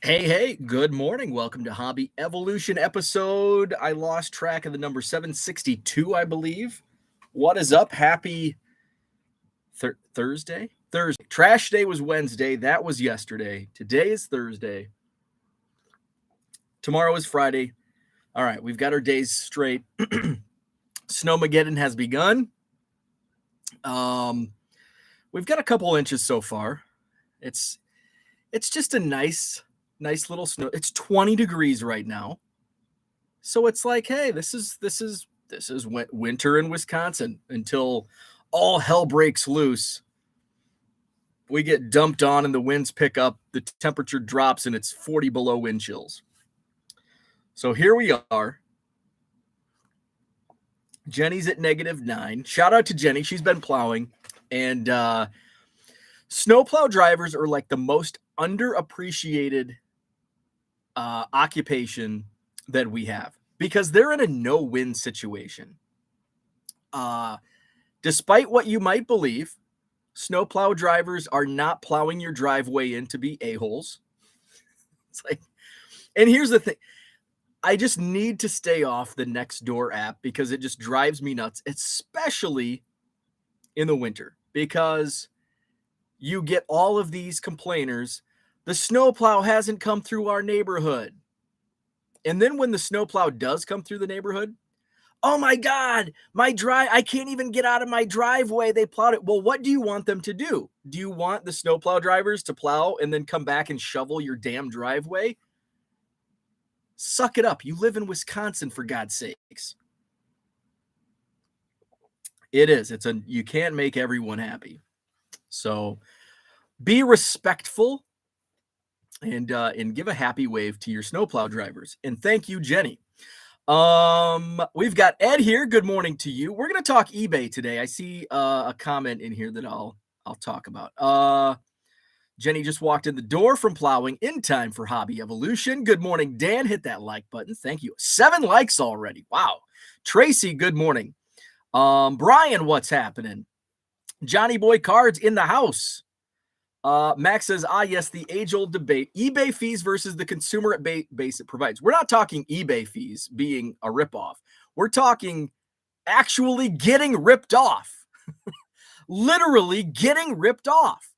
Hey, good morning. Welcome to Hobby Evolution episode. I lost track of the number 762, I believe. What is up? Happy Thursday? Thursday. Trash day was Wednesday. That was yesterday. Today is Thursday. Tomorrow is Friday. All right, we've got our days straight. Snowmageddon has begun. We've got a couple inches so far. It's just a nice little snow. It's 20 degrees right now. So it's like, hey, this is winter in Wisconsin until all hell breaks loose. We get dumped on and the winds pick up, the temperature drops, and it's 40 below wind chills. So here we are. Jenny's at -9. Shout out to Jenny. She's been plowing. And snowplow drivers are like the most underappreciated occupation that we have because they're in a no-win situation. Despite what you might believe, snowplow drivers are not plowing your driveway in to be a-holes. It's like, and here's the thing. I just need to stay off the Nextdoor app because it just drives me nuts, especially in the winter, because you get all of these complainers. The snowplow hasn't come through our neighborhood. And then when the snowplow does come through the neighborhood, oh my God, I can't even get out of my driveway. They plowed it. Well, what do you want them to do? Do you want the snowplow drivers to plow and then come back and shovel your damn driveway? Suck it up. You live in Wisconsin, for God's sakes. It is. You can't make everyone happy. So be respectful and give a happy wave to your snowplow drivers. And thank you, Jenny. We've got Ed here. Good morning to you. We're going to talk eBay today. I see a comment in here that I'll talk about. Jenny just walked in the door from plowing in time for Hobby Evolution. Good morning, Dan. Hit that like button. Thank you. 7 likes already. Wow. Tracy, good morning. Brian, what's happening? Johnny Boy Cards in the house. Max says, yes, the age-old debate. eBay fees versus the consumer base it provides. We're not talking eBay fees being a ripoff. We're talking actually getting ripped off. Literally getting ripped off.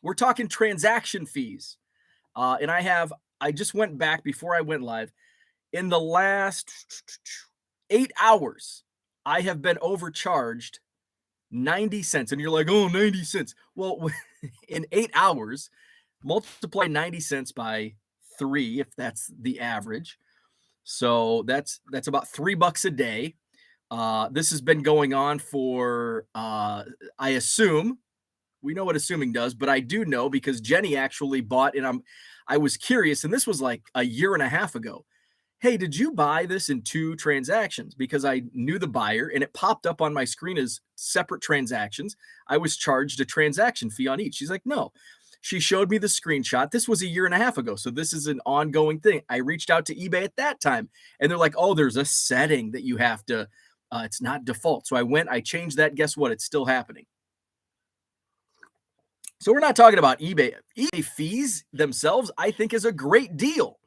We're talking transaction fees. And I just went back before I went live. In the last 8 hours, I have been overcharged 90 cents. And you're like, oh, 90 cents. Well, in 8 hours, multiply 90 cents by 3, if that's the average. So that's about $3 a day. This has been going on for, I assume, we know what assuming does, but I do know because Jenny actually bought, and I was curious, and this was like a year and a half ago. Hey, did you buy this in 2 transactions? Because I knew the buyer and it popped up on my screen as separate transactions. I was charged a transaction fee on each. She's like, no. She showed me the screenshot. This was a year and a half ago. So this is an ongoing thing. I reached out to eBay at that time and they're like, oh, there's a setting that you have to, it's not default. So I changed that. Guess what? It's still happening. So we're not talking about eBay. eBay fees themselves, I think, is a great deal.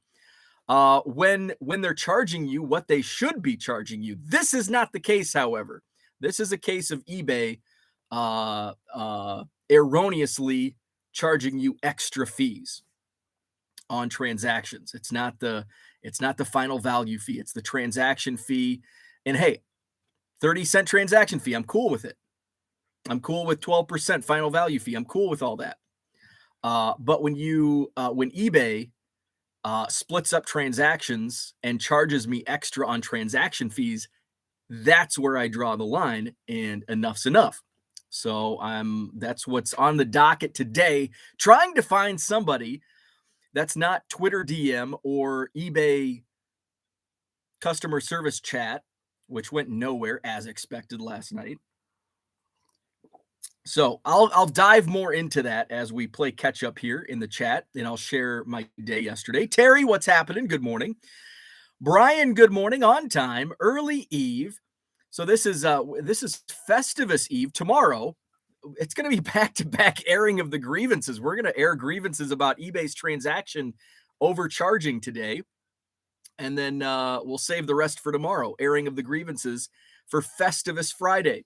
When they're charging you what they should be charging you. This is not the case, however. This is a case of eBay erroneously charging you extra fees on transactions. It's not the final value fee. It's the transaction fee. And hey, 30-cent transaction fee. I'm cool with it. I'm cool with 12% final value fee. I'm cool with all that. But when eBay splits up transactions and charges me extra on transaction fees, that's where I draw the line, and enough's enough. So that's what's on the docket today, trying to find somebody that's not Twitter DM or eBay customer service chat, which went nowhere as expected last night. So I'll dive more into that as we play catch up here in the chat, and I'll share my day yesterday. Terry, what's happening? Good morning. Brian, good morning. On time, early eve. So this is Festivus Eve tomorrow. It's going to be back-to-back airing of the grievances. We're going to air grievances about eBay's transaction overcharging today. And then we'll save the rest for tomorrow. Airing of the grievances for Festivus Friday.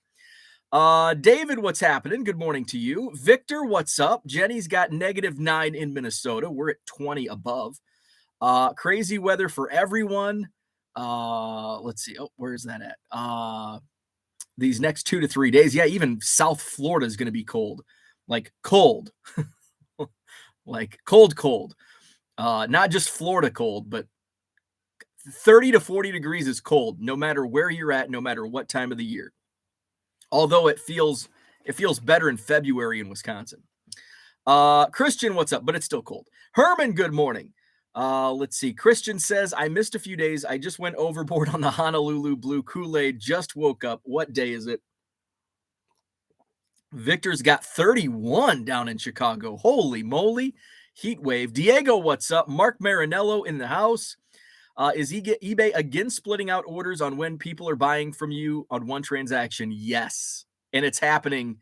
David, what's happening? Good morning to you. Victor, what's up? Jenny's got -9 in Minnesota. We're at 20 above. Crazy weather for everyone. Let's see. Oh, where's that at? These next 2 to 3 days. Yeah, even South Florida is going to be cold. Like cold. Like cold. Not just Florida cold, but 30 to 40 degrees is cold, no matter where you're at, no matter what time of the year. Although it feels better in February in Wisconsin. Christian, what's up? But it's still cold. Herman, good morning. Let's see. Christian says, I missed a few days. I just went overboard on the Honolulu Blue Kool-Aid. Just woke up. What day is it? Victor's got 31 down in Chicago. Holy moly. Heat wave. Diego, what's up? Mark Marinello in the house. Is eBay again splitting out orders on when people are buying from you on one transaction? Yes. And it's happening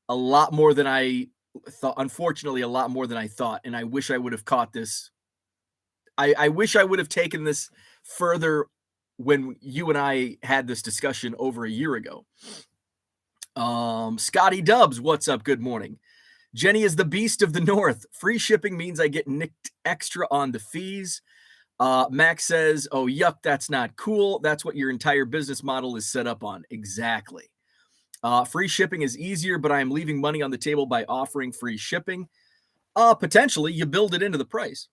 a lot more than I thought. Unfortunately, a lot more than I thought. And I wish I would have caught this. I wish I would have taken this further when you and I had this discussion over a year ago. Scotty Dubs, what's up? Good morning. Jenny is the beast of the North. Free shipping means I get nicked extra on the fees. Max says, oh, yuck, that's not cool. That's what your entire business model is set up on. Exactly. Free shipping is easier, but I am leaving money on the table by offering free shipping. Potentially, you build it into the price.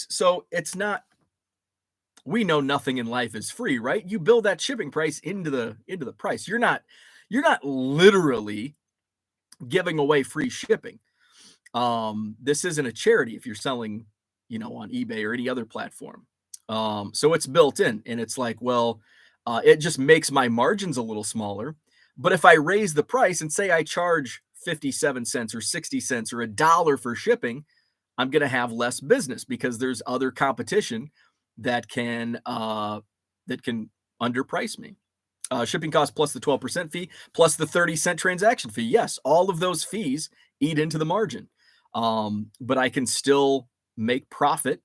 So it's not, we know nothing in life is free, right? You build that shipping price into the price. You're not literally giving away free shipping. This isn't a charity if you're selling, on eBay or any other platform. So it's built in, and it's like, well, it just makes my margins a little smaller. But if I raise the price and say I charge 57 cents or 60 cents or $1 for shipping, I'm going to have less business because there's other competition that can underprice me. Shipping cost plus the 12% fee plus the 30-cent transaction fee. Yes, all of those fees eat into the margin. But I can still make profit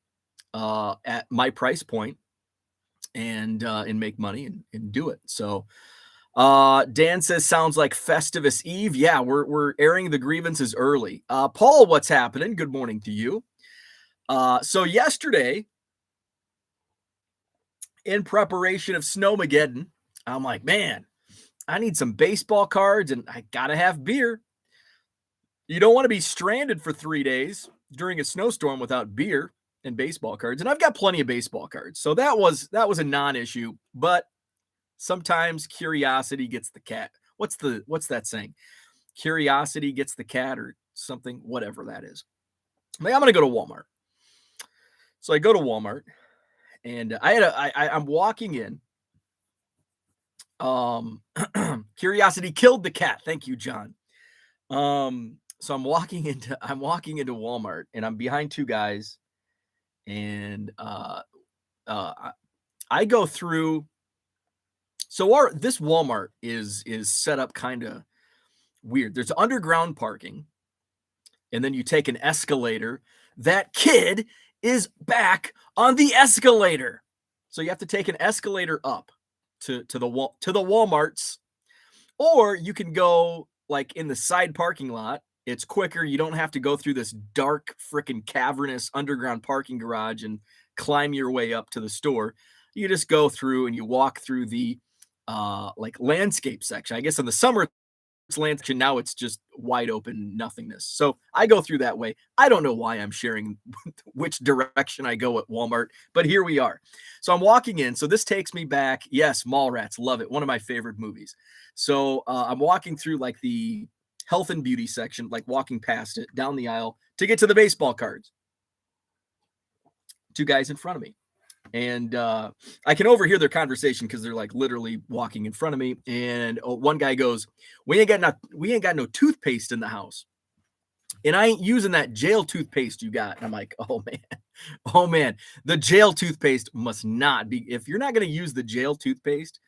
at my price point and make money and do it. So Dan says, sounds like Festivus Eve. Yeah, we're airing the grievances early. Paul, what's happening? Good morning to you. So yesterday, in preparation of Snowmageddon, I'm like, man, I need some baseball cards and I gotta have beer. You don't want to be stranded for 3 days during a snowstorm without beer and baseball cards. And I've got plenty of baseball cards. So that was a non-issue, but sometimes curiosity gets the cat. What's that saying? Curiosity gets the cat or something, whatever that is. Like, I'm going to go to Walmart. So I go to Walmart and I'm walking in. Curiosity killed the cat. Thank you, John. So I'm walking into Walmart and I'm behind two guys and I go through. So this Walmart is set up kind of weird. There's underground parking and then you take an escalator. That kid is back on the escalator. So you have to take an escalator up to the Walmarts, or you can go like in the side parking lot. It's quicker. You don't have to go through this dark, freaking cavernous underground parking garage and climb your way up to the store. You just go through and you walk through the like landscape section. I guess in the summer it's landscape. Now it's just wide open nothingness. So I go through that way. I don't know why I'm sharing which direction I go at Walmart, but here we are. So I'm walking in. So this takes me back. Yes, Mallrats, love it. One of my favorite movies. So I'm walking through like the health and beauty section, like walking past it down the aisle to get to the baseball cards. Two guys in front of me. And I can overhear their conversation because they're like literally walking in front of me. And one guy goes, we ain't got no toothpaste in the house. And I ain't using that jail toothpaste you got. And I'm like, oh man, the jail toothpaste must not be. If you're not going to use the jail toothpaste,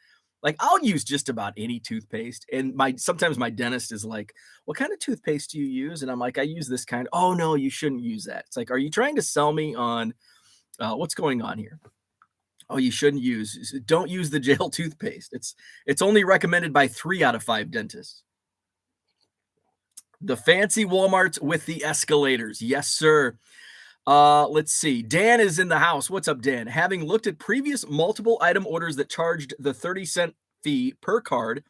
Like, I'll use just about any toothpaste, and sometimes my dentist is like, "What kind of toothpaste do you use?" And I'm like, "I use this kind." "Oh, no, you shouldn't use that." It's like, "Are you trying to sell me on what's going on here?" "Oh, you shouldn't use don't use the jail toothpaste. It's only recommended by 3 out of 5 dentists." The fancy Walmarts with the escalators. Yes, sir. Let's see. Dan is in the house. What's up, Dan? Having looked at previous multiple item orders that charged the 30-cent fee per card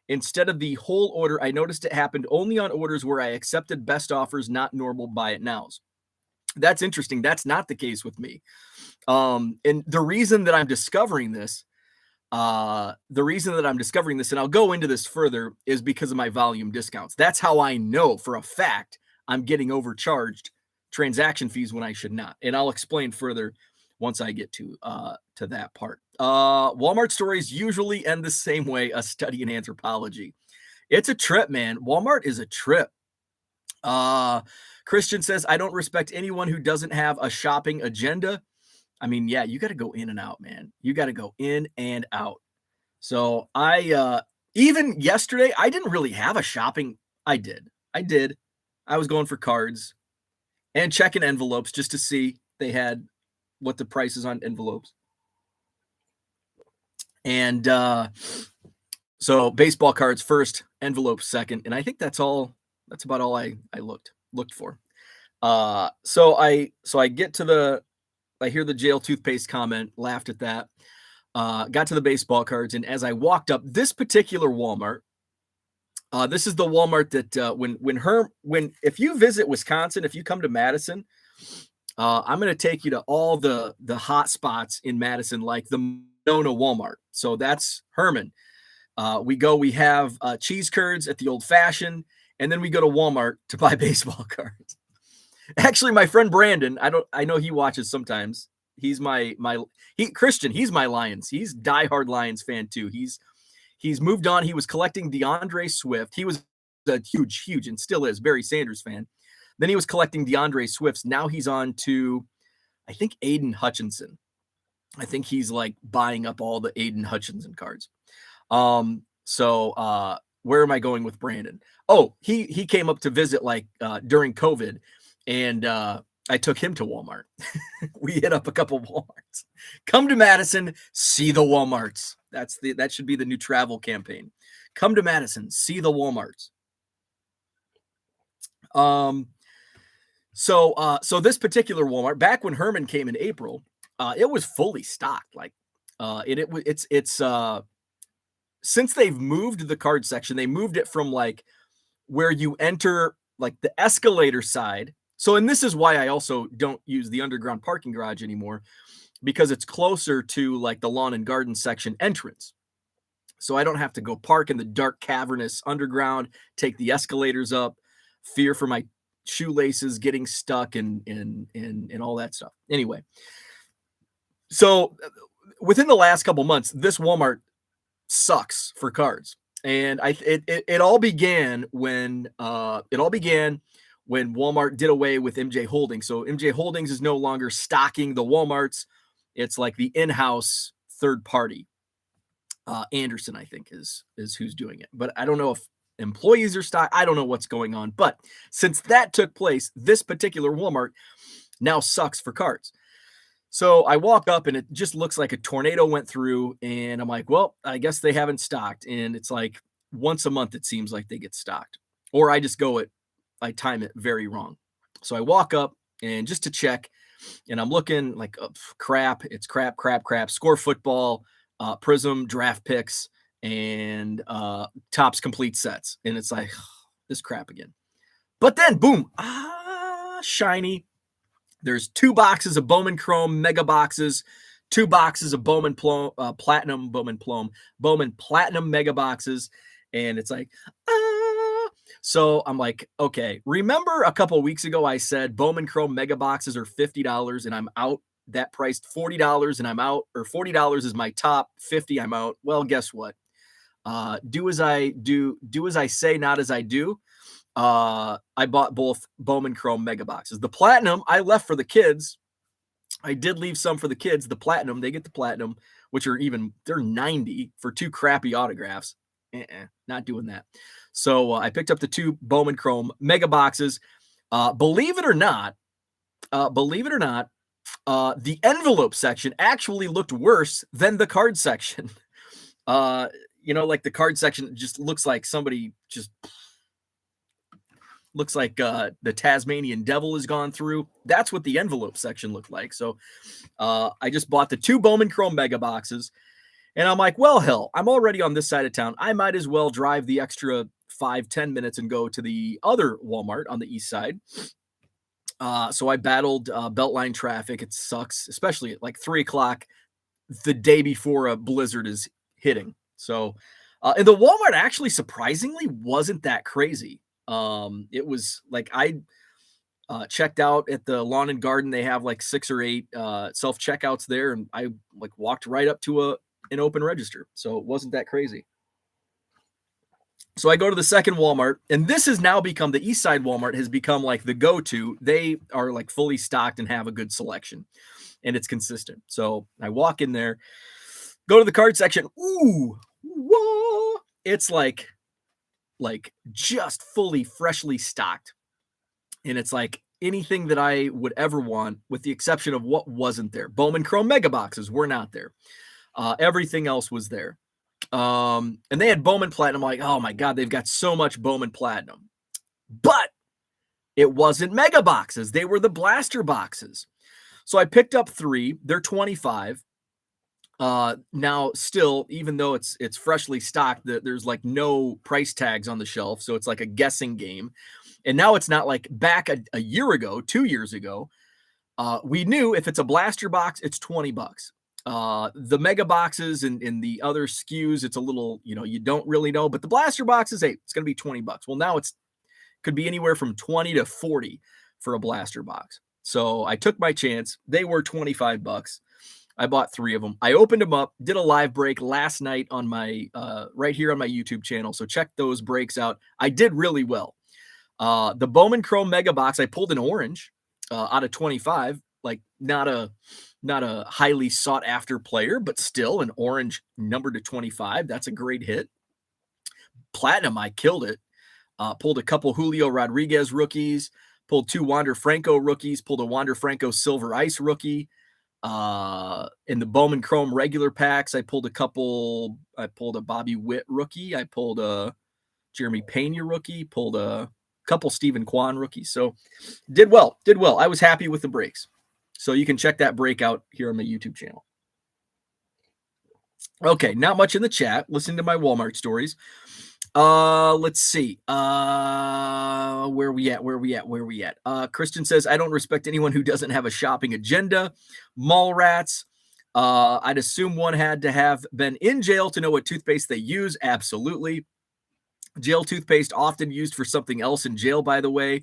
instead of the whole order, I noticed it happened only on orders where I accepted best offers, not normal buy it nows. That's interesting. That's not the case with me. And the reason that I'm discovering this, and I'll go into this further, is because of my volume discounts. That's how I know for a fact I'm getting overcharged transaction fees when I should not. And I'll explain further once I get to that part. Walmart stories usually end the same way, a study in anthropology. It's a trip, man. Walmart is a trip. Christian says, I don't respect anyone who doesn't have a shopping agenda. I mean, yeah, you got to go in and out, man. You got to go in and out. So even yesterday, I didn't really have a shopping. I did. I was going for cards and checking envelopes just to see they had what the prices on envelopes. And so baseball cards first, envelopes second. And I think that's about all I looked for. So I get to I hear the jail toothpaste comment, laughed at that, got to the baseball cards. And as I walked up this particular Walmart, this is the Walmart that if you visit Wisconsin, if you come to Madison, I'm going to take you to all the hot spots in Madison, like the Monona Walmart. So that's Herman. We have cheese curds at the Old Fashioned, and then we go to Walmart to buy baseball cards. Actually, my friend Brandon, I know he watches sometimes. He's Christian. He's my Lions. He's diehard Lions fan too. He's moved on. He was collecting DeAndre Swift. He was a huge, and still is, Barry Sanders fan. Then he was collecting DeAndre Swifts. Now he's on to, I think, Aiden Hutchinson. I think he's like buying up all the Aiden Hutchinson cards. So where am I going with Brandon? Oh, he came up to visit during COVID, and I took him to Walmart. We hit up a couple Walmarts. Come to Madison, see the Walmarts. That should be the new travel campaign. Come to Madison, see the Walmarts. So this particular Walmart, back when Herman came in April, it was fully stocked. Since they've moved the card section, they moved it from like where you enter like the escalator side. So, and this is why I also don't use the underground parking garage anymore, because it's closer to like the lawn and garden section entrance. So I don't have to go park in the dark, cavernous underground, take the escalators up, fear for my shoelaces getting stuck and all that stuff. Anyway, so within the last couple months, this Walmart sucks for cards. And it all began when Walmart did away with MJ Holdings. So MJ Holdings is no longer stocking the Walmarts. It's like the in-house third party. Anderson, I think, is who's doing it. But I don't know if employees are stock. I don't know what's going on. But since that took place, this particular Walmart now sucks for cards. So I walk up and it just looks like a tornado went through, and I'm like, well, I guess they haven't stocked. And it's like once a month, it seems like they get stocked, or I just I time it very wrong. So I walk up and just to check, and I'm looking like, oh, crap. It's crap. Score Football, Prism, draft picks, and Topps complete sets. And it's like, this crap again. But then boom, shiny. There's 2 boxes of Bowman Chrome mega boxes, 2 boxes of Bowman Platinum mega boxes. And it's like, So I'm like, okay, remember a couple of weeks ago, I said Bowman Chrome mega boxes are $50 and I'm out. That priced $40 and I'm out, or $40 is my top, 50 I'm out. Well, guess what? Do as I say, not as I do. I bought both Bowman Chrome mega boxes. The Platinum I left for the kids. I did leave some for the kids, the platinum. They get the platinum, which are they're 90 for 2 crappy autographs. Not doing that. So I picked up the 2 Bowman Chrome mega boxes. Believe it or not, the envelope section actually looked worse than the card section. Like the card section just looks like somebody just looks like the Tasmanian devil has gone through. That's what the envelope section looked like. So I just bought the 2 Bowman Chrome mega boxes. And I'm like, well, hell, I'm already on this side of town. I might as well drive the extra 5-10 minutes and go to the other Walmart on the east side. So I battled Beltline traffic. It sucks, especially at like 3 o'clock the day before a blizzard is hitting. So, and the Walmart actually surprisingly wasn't that crazy. It was like I checked out at the lawn and garden. They have like 6 or 8 self checkouts there, and I like walked right up to an open register. So it wasn't that crazy. So I go to the second Walmart, and this has now become the East Side Walmart has become like the go-to. They are like fully stocked and have a good selection, and it's consistent. So I walk in there, go to the card section. Ooh, whoa. It's like just fully freshly stocked. And it's like anything that I would ever want, with the exception of what wasn't there. Bowman Chrome mega boxes were not there. Everything else was there. And they had Bowman Platinum. I'm like, oh my God, they've got so much Bowman Platinum. But it wasn't mega boxes. They were the blaster boxes. So I picked up 3. They're $25. Now still, even though it's freshly stocked, there's like no price tags on the shelf. So it's like a guessing game. And now it's not like back a year ago, 2 years ago. We knew if it's a blaster box, it's $20. The mega boxes and the other SKUs, it's a little, you don't really know, but the blaster boxes, hey, it's going to be $20. Well, now could be anywhere from 20 to 40 for a blaster box. So I took my chance. They were $25. I bought 3 of them. I opened them up, did a live break last night on my, right here on my YouTube channel. So check those breaks out. I did really well. The Bowman Chrome mega box, I pulled an orange out of 25, like not a highly sought after player, but still an orange number to 25. That's a great hit. Platinum, I killed it. Pulled a couple Julio Rodriguez rookies, pulled 2 Wander Franco rookies, pulled a Wander Franco Silver Ice rookie. In the Bowman Chrome regular packs, I pulled a Bobby Witt rookie. I pulled a Jeremy Pena rookie, pulled a couple Stephen Kwan rookies. So did well. I was happy with the breaks. So you can check that break out here on my YouTube channel. Okay, not much in the chat. Listen to my Walmart stories. Let's see. Where we at? Christian says, I don't respect anyone who doesn't have a shopping agenda. Mall rats. I'd assume one had to have been in jail to know what toothpaste they use. Absolutely. Jail toothpaste often used for something else in jail, by the way.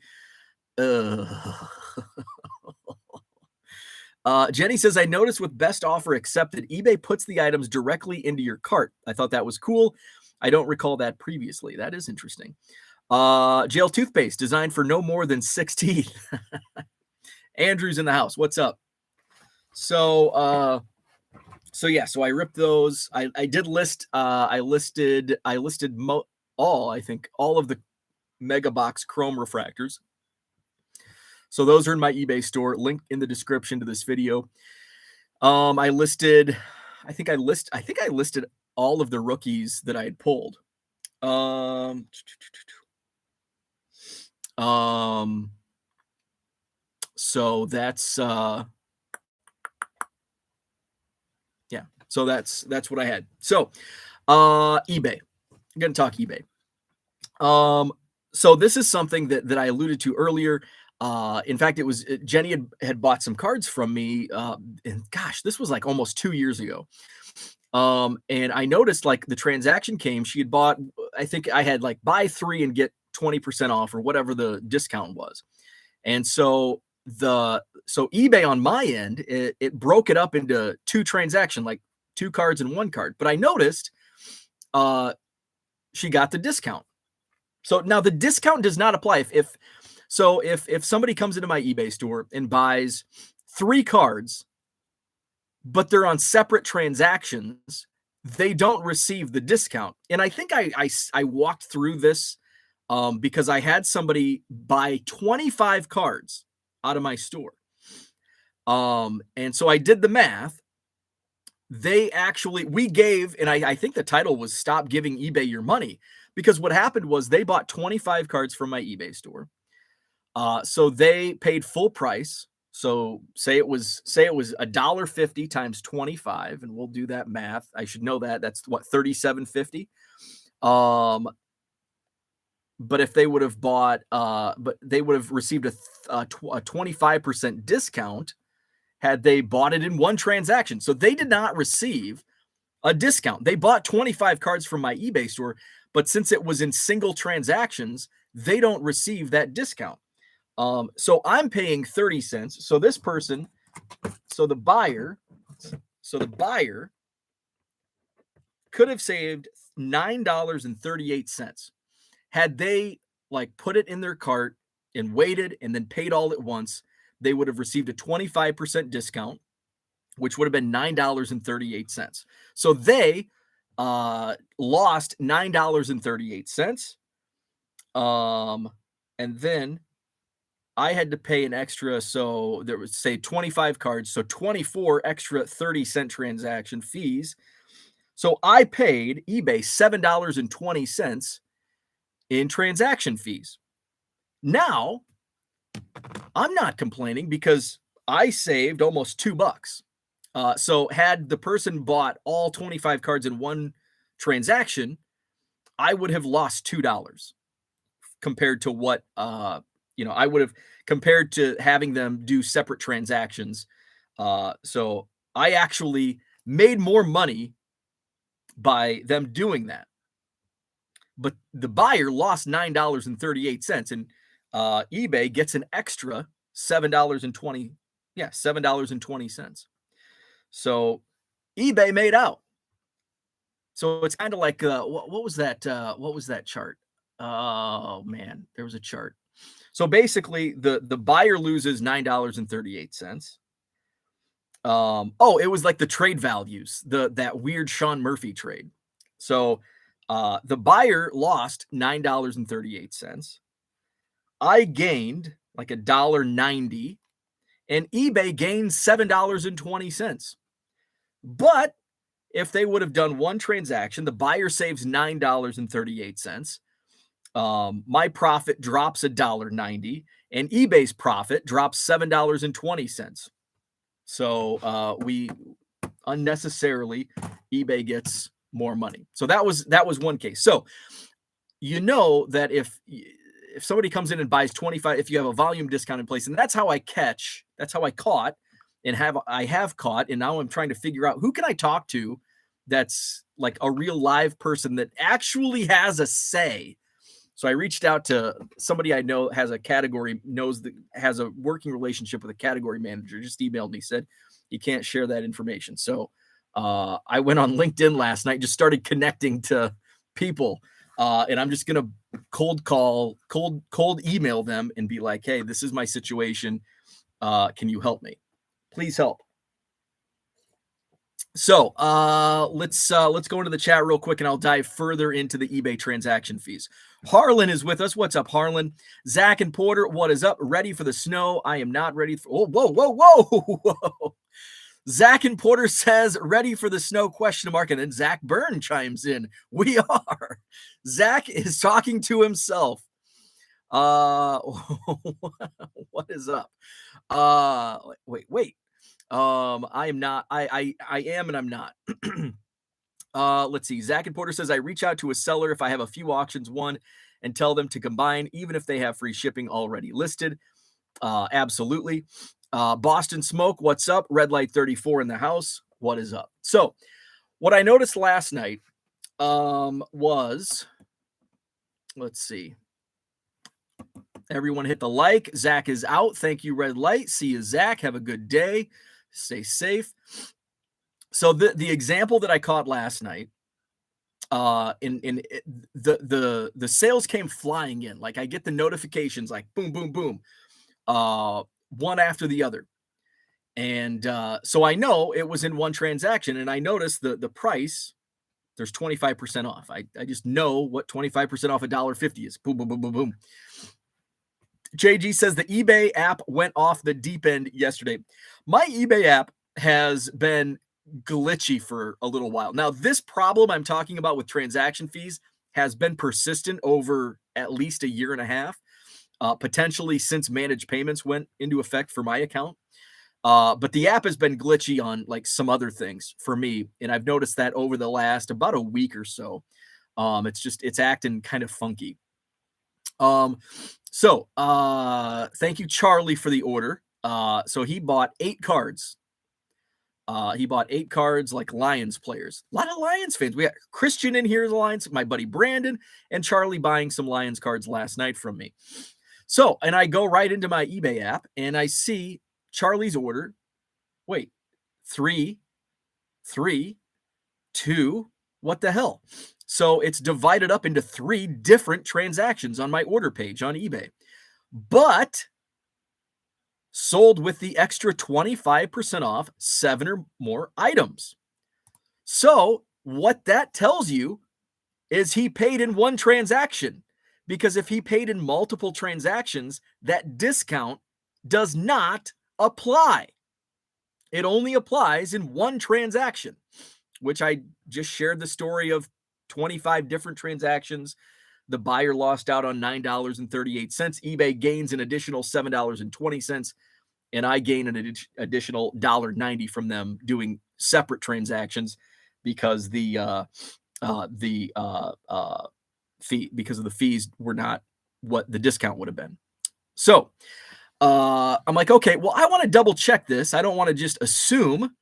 Jenny says, I noticed with best offer accepted, eBay puts the items directly into your cart. I thought that was cool. I don't recall that previously. That is interesting. Jail toothpaste designed for no more than 6 teeth. Andrew's in the house. What's up? So I ripped those. I did list. I listed all of the mega box chrome refractors. So those are in my eBay store, link in the description to this video. I listed all of the rookies that I had pulled. So that's So that's what I had. So eBay. I'm gonna talk eBay. So this is something that I alluded to earlier. In fact, it was Jenny had bought some cards from me, and gosh, this was like almost 2 years ago. And I noticed like the transaction came. She had bought, I think I had like buy 3 and get 20% off or whatever the discount was. And so eBay on my end, it broke it up into 2 transactions, like 2 cards and 1 card. But I noticed she got the discount. So now the discount does not apply if somebody comes into my eBay store and buys 3 cards but they're on separate transactions, they don't receive the discount. And I think I walked through this because I had somebody buy 25 cards out of my store. And so I did the math. We gave, and I think the title was Stop Giving eBay Your Money, because what happened was they bought 25 cards from my eBay store. So they paid full price. So say it was $1.50 times 25, and we'll do that math. I should know that. That's what, $37.50. But if they would have bought, but they would have received a 25% discount had they bought it in one transaction. So they did not receive a discount. They bought 25 cards from my eBay store, but since it was in single transactions, they don't receive that discount. So I'm paying 30 cents. So this person, so the buyer could have saved $9.38 had they like put it in their cart and waited and then paid all at once. They would have received a 25% discount, which would have been $9.38. So they lost $9.38. And then I had to pay an extra, so there was, say, 25 cards, so 24 extra 30-cent transaction fees. So I paid eBay $7.20 in transaction fees. Now, I'm not complaining because I saved almost $2. So had the person bought all 25 cards in one transaction, I would have lost $2 compared to what, I would have compared to having them do separate transactions. So I actually made more money by them doing that. But the buyer lost $9.38, and eBay gets an extra $7.20. Yeah, $7.20. So eBay made out. So it's kind of like what was that? What was that chart? Oh man, there was a chart. So basically, the buyer loses $9.38. It was like the trade values, that weird Sean Murphy trade. So the buyer lost $9.38. I gained like $1.90, and eBay gained $7.20. But if they would have done one transaction, the buyer saves $9.38. My profit drops $1.90, and eBay's profit drops $7.20. So we unnecessarily, eBay gets more money. So that was one case. So that if somebody comes in and buys 25, if you have a volume discount in place, and that's how I caught and have caught, and now I'm trying to figure out who can I talk to that's like a real live person that actually has a say. So I reached out to somebody I know has a working relationship with a category manager, just emailed me, said he can't share that information. So I went on LinkedIn last night, just started connecting to people. And I'm just going to cold email them and be like, hey, this is my situation. Can you help me? Please help. So let's go into the chat real quick, and I'll dive further into the eBay transaction fees. Harlan is with us. What's up, Harlan? Zach and Porter, what is up? Ready for the snow? I am not ready for. Oh, whoa. Zach and Porter says, ready for the snow, ? And then Zach Byrne chimes in. We are. Zach is talking to himself. What is up? Wait. I am not. I am, and I'm not. Let's see. Zach and Porter says, I reach out to a seller if I have a few auctions won and tell them to combine, even if they have free shipping already listed. Absolutely. Boston Smoke, what's up? Red Light 34 in the house. What is up? So what I noticed last night was, let's see. Everyone hit the like. Zach is out. Thank you, Red Light. See you, Zach. Have a good day. Stay safe. So the example that I caught last night, the sales came flying in. Like I get the notifications, like boom, boom, boom, one after the other. And so I know it was in one transaction, and I noticed the price. There's 25% off. I just know what 25% off $1.50 is. Boom, boom, boom, boom, boom. JG says the eBay app went off the deep end yesterday. My eBay app has been glitchy for a little while. Now, this problem I'm talking about with transaction fees has been persistent over at least a year and a half, potentially since managed payments went into effect for my account. But the app has been glitchy on like some other things for me, and I've noticed that over the last about a week or so. It's acting kind of funky. Thank you, Charlie, for the order. So he bought 8 cards. He bought 8 cards like Lions players. A lot of Lions fans. We got Christian in here as a Lions, my buddy Brandon, and Charlie buying some Lions cards last night from me. So, and I go right into my eBay app and I see Charlie's order. Wait, 3, 3, 2. What the hell? So it's divided up into 3 different transactions on my order page on eBay, but sold with the extra 25% off 7 or more items. So what that tells you is he paid in one transaction, because if he paid in multiple transactions, that discount does not apply. It only applies in one transaction, which I just shared the story of 25 different transactions. The buyer lost out on $9.38. eBay gains an additional $7.20, and I gain an additional $1.90 from them doing separate transactions because the fees were not what the discount would have been. So I'm like, okay, well, I want to double check this. I don't want to just assume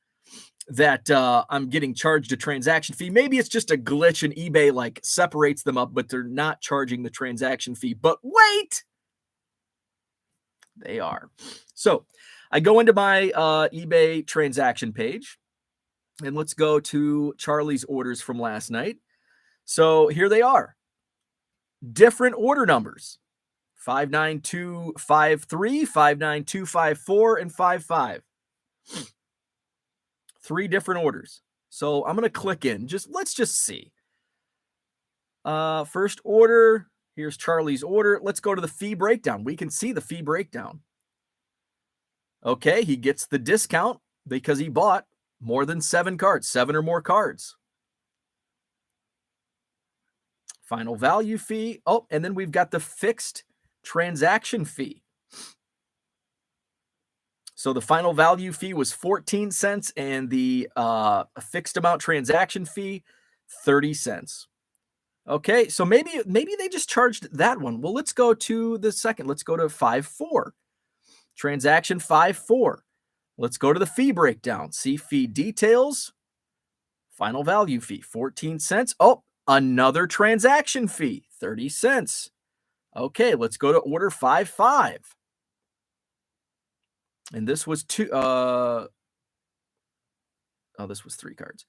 that I'm getting charged a transaction fee. Maybe it's just a glitch and eBay like separates them up, but they're not charging the transaction fee. But wait, they are. So I go into my eBay transaction page, and let's go to Charlie's orders from last night. So here they are. Different order numbers: 59253, 59254, and 55. 3 different orders. So I'm going to click in. Let's just see. First order. Here's Charlie's order. Let's go to the fee breakdown. We can see the fee breakdown. Okay, he gets the discount because he bought more than 7 cards, 7 or more cards. Final value fee. Oh, and then we've got the fixed transaction fee. So the final value fee was 14 cents and the fixed amount transaction fee, 30 cents. Okay, so maybe they just charged that one. Well, let's go to the second. Let's go to 5-4. Transaction 5-4. Let's go to the fee breakdown. See fee details. Final value fee, 14 cents. Oh, another transaction fee, 30 cents. Okay, let's go to order 5-5. And this was this was 3 cards.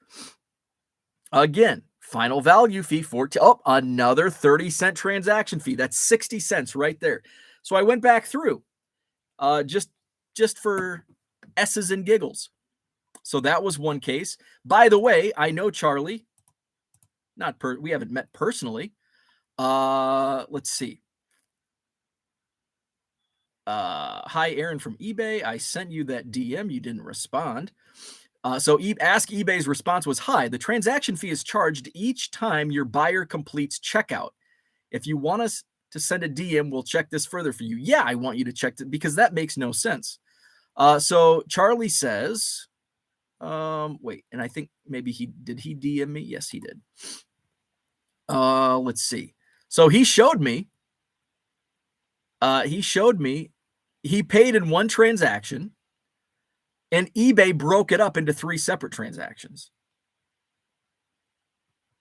Again, final value fee, 14. Oh, another 30-cent transaction fee. That's 60 cents right there. So I went back through just for S's and giggles. So that was one case. By the way, I know Charlie. We haven't met personally. Let's see. Hi, Aaron from eBay. I sent you that DM. You didn't respond. So Ask eBay's response was, hi, the transaction fee is charged each time your buyer completes checkout. If you want us to send a DM, we'll check this further for you. Yeah, I want you to check it because that makes no sense. So Charlie says, wait, and I think maybe he DM me? Yes, he did. Let's see. So he showed me he paid in one transaction, and eBay broke it up into 3 separate transactions.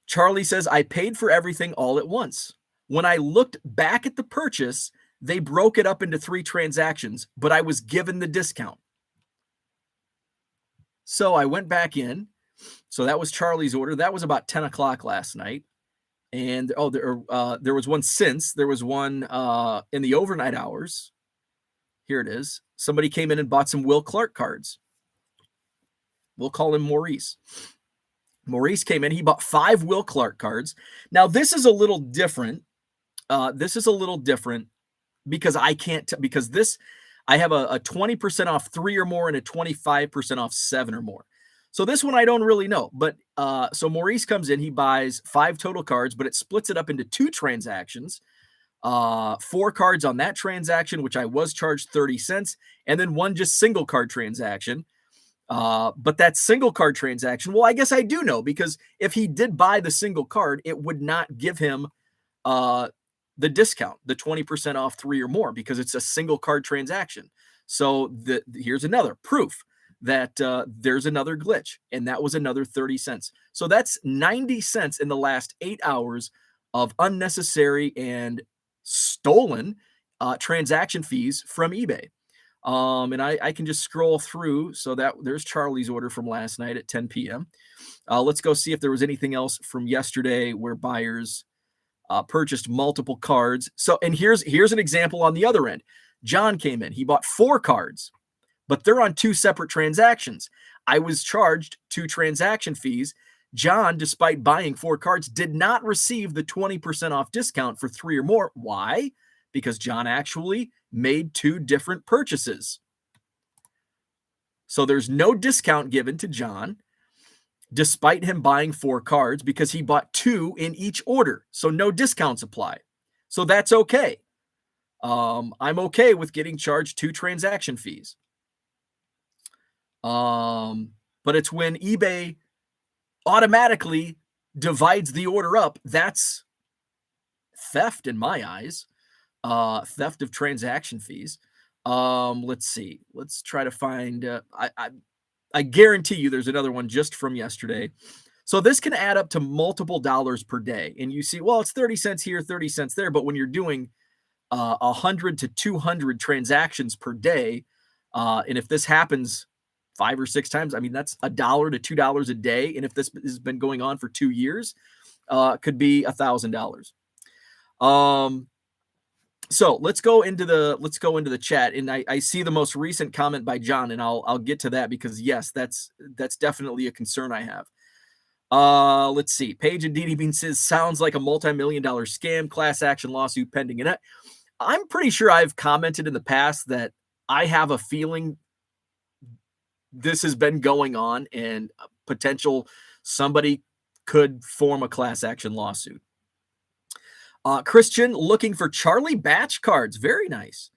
Charlie says, I paid for everything all at once. When I looked back at the purchase, they broke it up into 3 transactions, but I was given the discount. So I went back in. So that was Charlie's order. That was about 10 o'clock last night. And there was one since. There was one in the overnight hours. Here it is. Somebody came in and bought some Will Clark cards. We'll call him Maurice. Maurice came in. He bought 5 Will Clark cards. Now, this is a little different. Because I can't, because this, I have a 20% off 3 or more and a 25% off 7 or more. So this one I don't really know. But so Maurice comes in, he buys 5 total cards, but it splits it up into 2 transactions. 4 cards on that transaction, which I was charged 30 cents, and then 1 just single card transaction. But that single card transaction, well, I guess I do know, because if he did buy the single card, it would not give him the discount, the 20% off 3 or more, because it's a single card transaction. So here's another proof that there's another glitch, and that was another 30 cents. So that's 90 cents in the last 8 hours of unnecessary and stolen transaction fees from eBay. And I can just scroll through. So that there's Charlie's order from last night at 10 p.m. Let's go see if there was anything else from yesterday where buyers purchased multiple cards. So, and here's an example on the other end. John came in. He bought 4 cards, but they're on 2 separate transactions. I was charged 2 transaction fees. John, despite buying 4 cards, did not receive the 20% off discount for 3 or more. Why? Because John actually made 2 different purchases. So there's no discount given to John, despite him buying 4 cards, because he bought 2 in each order. So no discounts apply. So that's okay. I'm okay with getting charged 2 transaction fees. But it's when eBay automatically divides the order up, that's theft in my eyes. Theft of transaction fees. Let's see. Let's try to find. I guarantee you, there's another one just from yesterday. So this can add up to multiple dollars per day, and you see, well, it's 30 cents here, 30 cents there. But when you're doing 100 to 200 transactions per day, and if this happens 5 or 6 times, I mean, that's $1 to $2 a day. And if this has been going on for 2 years, could be $1,000. So let's go into the chat, and I see the most recent comment by John, and I'll get to that, because yes, that's definitely a concern I have. Let's see. Paige and DD Bean says, sounds like a multi-million-dollar scam, class action lawsuit pending. And I'm pretty sure I've commented in the past that I have a feeling this has been going on, and potential somebody could form a class action lawsuit. Christian looking for Charlie Batch cards. Very nice.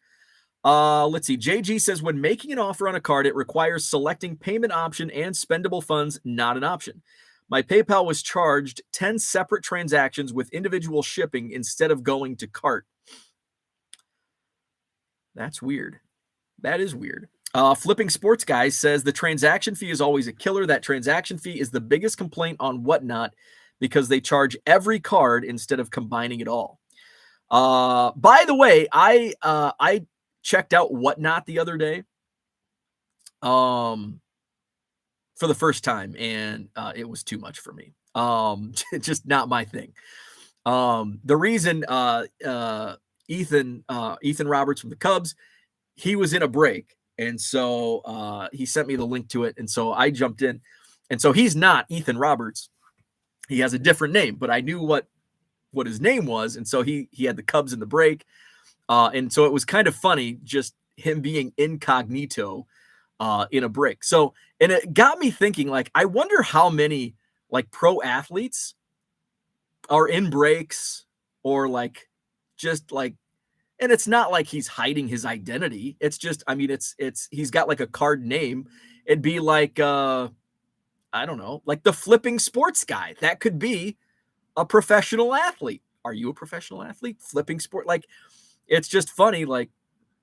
Let's see. JG says, when making an offer on a card, it requires selecting payment option and spendable funds, not an option. My PayPal was charged 10 separate transactions with individual shipping instead of going to cart. That's weird. That is weird. Flipping Sports Guy says, the transaction fee is always a killer. That transaction fee is the biggest complaint on Whatnot, because they charge every card instead of combining it all. By the way, I checked out Whatnot the other day for the first time, and it was too much for me. Just not my thing. The reason Ethan Roberts from the Cubs, he was in a break, and so he sent me the link to it, and so I jumped in. And so he's not Ethan Roberts. He has a different name, but I knew what his name was, and so he had the Cubs in the break, and so it was kind of funny just him being incognito in a break. So, and it got me thinking, like, I wonder how many like pro athletes are in breaks, or like just like, and it's not like he's hiding his identity. It's just, I mean, it's he's got like a card name. It'd be like I don't know, like the Flipping Sports Guy. That could be a professional athlete. Are you a professional athlete? Flipping Sport. Like, it's just funny, like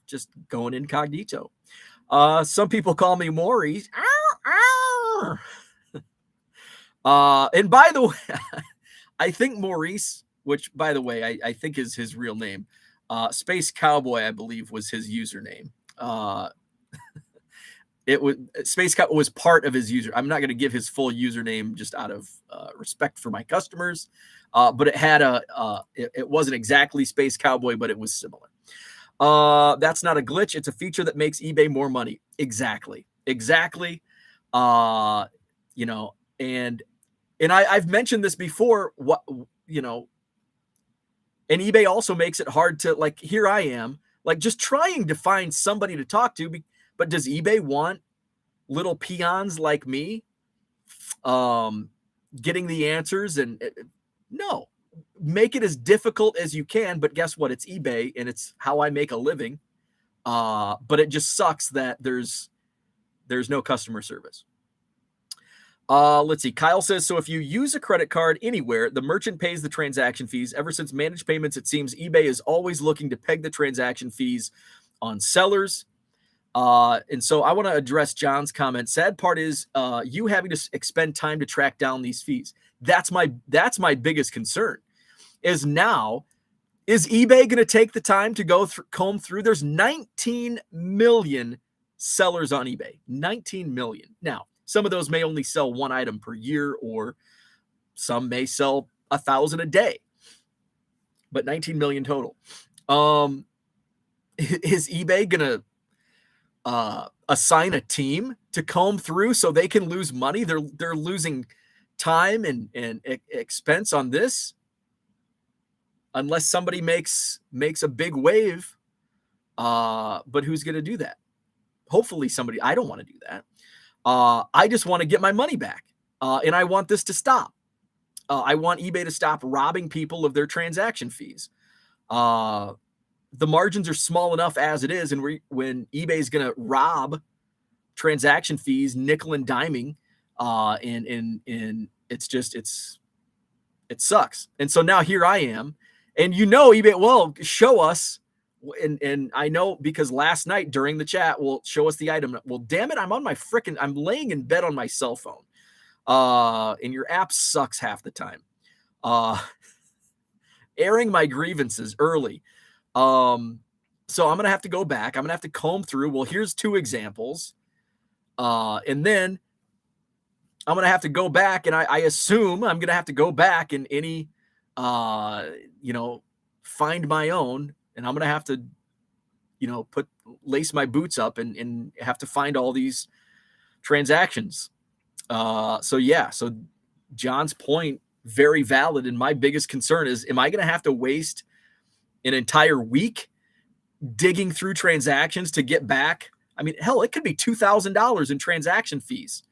just going incognito. Some people call me Maurice. And by the way, I think Maurice, which by the way, I think is his real name. Space Cowboy, I believe, was his username. It was Space Cowboy was part of his user. I'm not going to give his full username just out of respect for my customers, but it had it wasn't exactly Space Cowboy, but it was similar. That's not a glitch. It's a feature that makes eBay more money. Exactly. You know, and I've mentioned this before, you know, and eBay also makes it hard to, like, here I am, like, just trying to find somebody to talk to, but does eBay want little peons like me getting the answers? And no, make it as difficult as you can, but guess what? It's eBay and it's how I make a living. But it just sucks that there's no customer service. Let's see. Kyle says, so if you use a credit card anywhere, the merchant pays the transaction fees. Ever since managed payments, it seems eBay is always looking to peg the transaction fees on sellers. And so I want to address John's comment. Sad part is you having to expend time to track down these fees. That's my biggest concern. Is eBay going to take the time to go comb through? There's 19 million sellers on eBay. 19 million. Now, some of those may only sell one item per year, or some may sell 1,000 a day, but 19 million total. Is eBay going to assign a team to comb through so they can lose money? They're losing time and expense on this, unless somebody makes a big wave. But who's going to do that? Hopefully somebody. I don't want to do that. I just want to get my money back, and I want this to stop. I want eBay to stop robbing people of their transaction fees. The margins are small enough as it is, and when eBay is going to rob transaction fees, nickel and diming, and it sucks. And so now here I am, and eBay will show us. And I know, because last night during the chat, will show us the item. Well, damn it, I'm laying in bed on my cell phone. And your app sucks half the time. Airing my grievances early. So I'm going to have to go back. I'm going to have to comb through. Well, here's 2 examples. And then I'm going to have to go back, and I assume I'm going to have to go back and find my own. And I'm going to have to, lace my boots up and have to find all these transactions. So John's point, very valid. And my biggest concern is, am I going to have to waste an entire week digging through transactions to get back? I mean, hell, it could be $2,000 in transaction fees,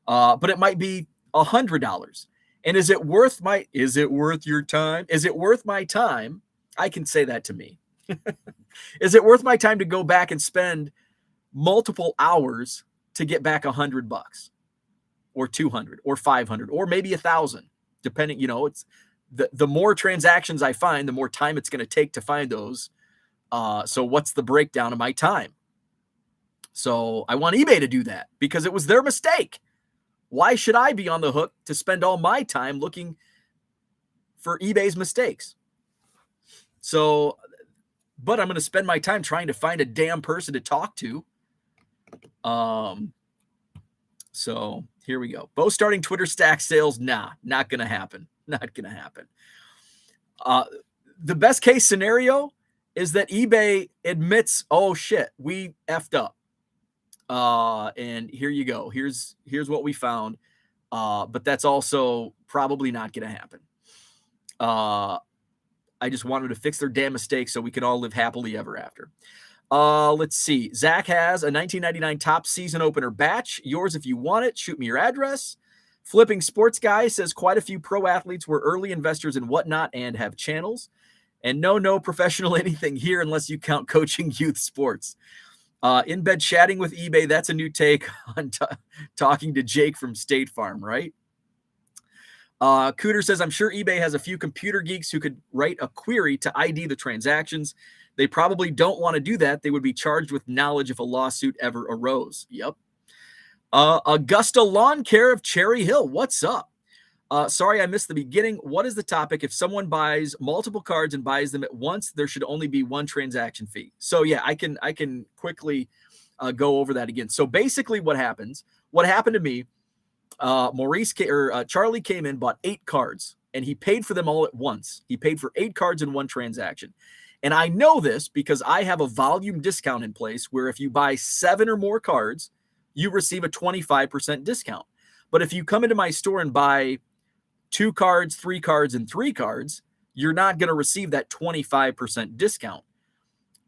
but it might be $100. And is it worth your time? Is it worth my time? I can say that to me. Is it worth my time to go back and spend multiple hours to get back $100 or 200 or 500 or maybe 1,000, depending, it's the more transactions I find, the more time it's going to take to find those. So what's the breakdown of my time? So I want eBay to do that because it was their mistake. Why should I be on the hook to spend all my time looking for eBay's mistakes? So, but I'm going to spend my time trying to find a damn person to talk to. So here we go. Bo starting Twitter stack sales. Nah, not going to happen. Not going to happen. The best case scenario is that eBay admits, oh shit, we effed up. And here you go. Here's what we found. But that's also probably not going to happen. I just wanted to fix their damn mistakes so we could all live happily ever after. Let's see. Zach has a 1999 top season opener batch. Yours if you want it. Shoot me your address. Flipping Sports Guy says quite a few pro athletes were early investors and whatnot and have channels. And no professional anything here unless you count coaching youth sports. In bed chatting with eBay. That's a new take on talking to Jake from State Farm, right? Cooter says, I'm sure eBay has a few computer geeks who could write a query to ID the transactions. They probably don't want to do that. They would be charged with knowledge if a lawsuit ever arose. Yep. Augusta Lawn Care of Cherry Hill. What's up? Sorry, I missed the beginning. What is the topic? If someone buys multiple cards and buys them at once, there should only be one transaction fee. So yeah, I can quickly go over that again. So basically what happened to me, Charlie came in, bought 8 cards, and he paid for them all at once. He paid for 8 cards in one transaction. And I know this because I have a volume discount in place where if you buy 7 or more cards you receive a 25% discount. But if you come into my store and buy 2 cards, 3 cards, and 3 cards, you're not going to receive that 25% discount.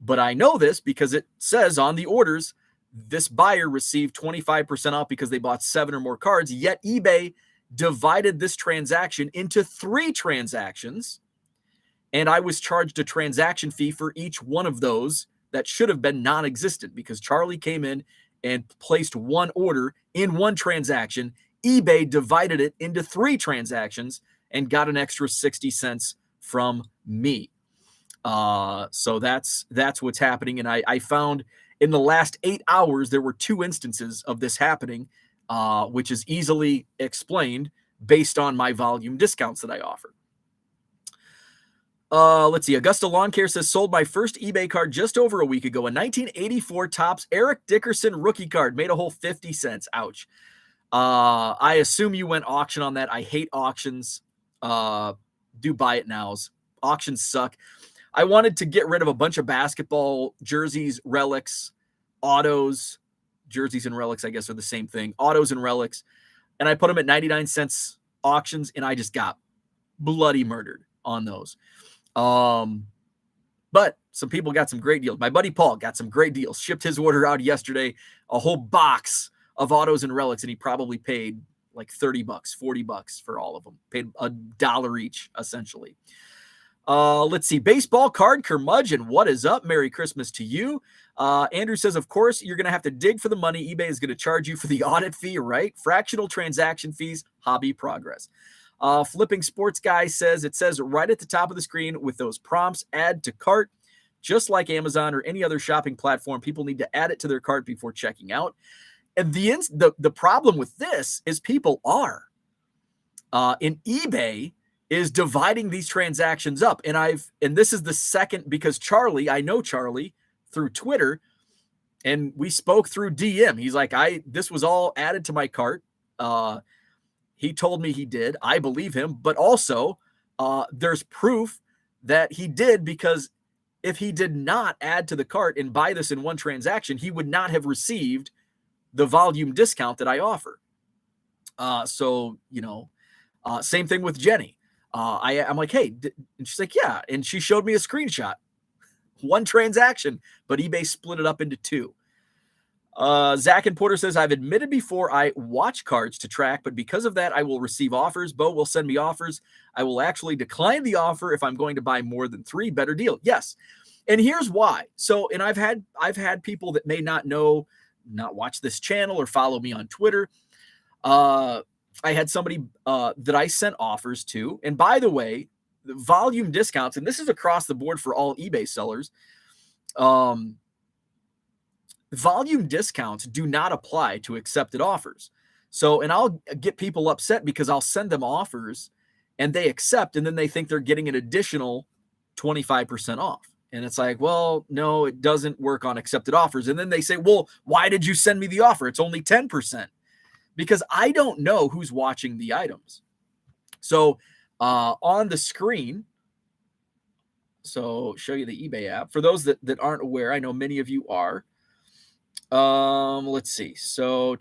But I know this because it says on the orders, this buyer received 25% off because they bought 7 or more cards, yet eBay divided this transaction into 3 transactions, and I was charged a transaction fee for each one of those that should have been non-existent because Charlie came in and placed one order in one transaction. eBay divided it into 3 transactions and got an extra 60 cents from me. So that's what's happening. And I found in the last 8 hours, there were 2 instances of this happening, which is easily explained based on my volume discounts that I offer. Let's see. Augusta Lawn Care says, sold my first eBay card just over a week ago. A 1984 Topps Eric Dickerson rookie card. Made a whole 50 cents. Ouch. I assume you went auction on that. I hate auctions. Do buy it nows. Auctions suck. I wanted to get rid of a bunch of basketball jerseys, relics, autos. Jerseys and relics, I guess, are the same thing. Autos and relics. And I put them at 99 cents auctions, and I just got bloody murdered on those. But some people got some great deals. My buddy Paul got some great deals. Shipped his order out yesterday, a whole box of autos and relics, and he probably paid like $30, $40 for all of them. Paid $1 each, essentially. Let's see. Baseball card curmudgeon. What is up? Merry Christmas to you. Andrew says, of course, you're going to have to dig for the money. eBay is going to charge you for the audit fee, right? Fractional transaction fees, hobby progress. Flipping Sports Guy says, it says right at the top of the screen with those prompts, add to cart. Just like Amazon or any other shopping platform, people need to add it to their cart before checking out. And the problem with this is people are. In eBay is dividing these transactions up. And this is the second, because Charlie, I know Charlie through Twitter, and we spoke through DM. He's like, this was all added to my cart. He told me he did. I believe him, but also there's proof that he did, because if he did not add to the cart and buy this in one transaction, he would not have received the volume discount that I offer. Same thing with Jenny. I'm like, hey, and she's like, yeah. And she showed me a screenshot, one transaction, but eBay split it up into 2. Zach and Porter says, I've admitted before I watch cards to track, but because of that, I will receive offers. Bo will send me offers. I will actually decline the offer if I'm going to buy more than 3. Better deal. Yes. And here's why. So, and I've had people that may not watch this channel or follow me on Twitter. I had somebody that I sent offers to. And by the way, the volume discounts, and this is across the board for all eBay sellers, volume discounts do not apply to accepted offers. So, and I'll get people upset because I'll send them offers and they accept, and then they think they're getting an additional 25% off. And it's like, well, no, it doesn't work on accepted offers. And then they say, well, why did you send me the offer? It's only 10%. Because I don't know who's watching the items. So on the screen, so show you the eBay app. For those that aren't aware, I know many of you are. Let's see. So,